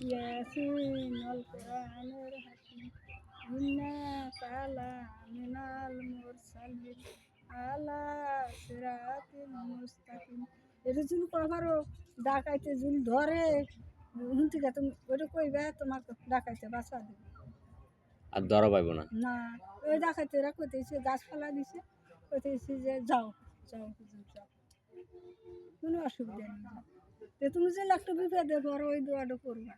ইয়াসিন আল কোরআনের হাকিম ইন্নাকা লামিনাল মুরসালিন আলা সিরাতিল মুস্তাকিম। এটা যদি কখনো ডাকাইতে যদি ধরে শুনতে গে তুমি ওটা কইবে তোমাকে ডাকাইতে বাঁচা দেবে আর ধরা পাইব না। না। ওই ডাকাইতে এরা কইতেছে গাছপালা দিছে, কইতেছে যে যাও যাও হুজুর যাও, কোনো অসুবিধা নেই। তো তুমি যে একটা বিপদে পড়ো ওই দোয়াটা করবা।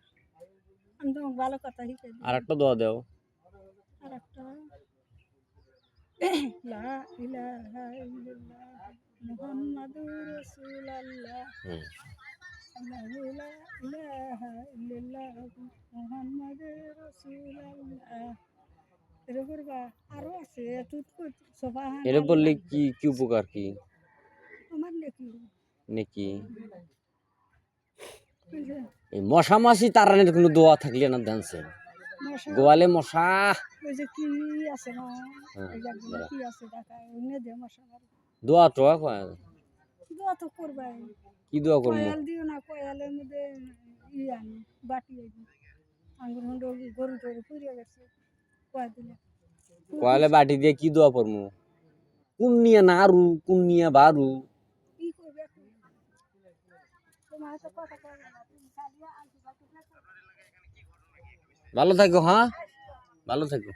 আমি তোমাকে ভালো কথা শিখাই দিই। আর একটা দোয়া দেও। আর একটা লা ইলাহা ইল্লাল্লাহ মুহাম্মাদুর রাসূলুল্লাহ হুম। লা ইলাহা ইল্লাল্লাহ মুহাম্মাদুর রাসূলুল্লাহ। এটা করবা। আরো আছে সুবহান এটা বললে আল্লাহ। কি কি উপকার কি আমার নাকি নাকি ওই যে এই মশা মাছি তাড়ানোর কোনো দোয়া থাকলে না জানছে মশা, গোয়ালে মশা। ওই যে কি আছে না, হ্যাঁ, ওই জায়গাগুলো দাঁড়া। কি আছে ঢাকায় ওনে দিয়ে মশা মারে। দোয়া টোয়া কয় দোয়া তো করবাই। কি দোয়া করবো? কয়াল দিও না, কয়ালের মধ্যে আনি বাটি আনি আঙ্গুর হুন্ড গরু টরু পুড়িয়ে গেছে কয়া দিলে কয়ালে বাটি দিয়ে কি দোয়া করবো? কোন নিয়ে নাড়ু কোন নিয়ে বারু? কি করবে এখন? তোমার তো কথা কয় না, তুমি খালি আলতু ফালতু কথা। ভালো থাকো, হ্যাঁ ভালো থাকো।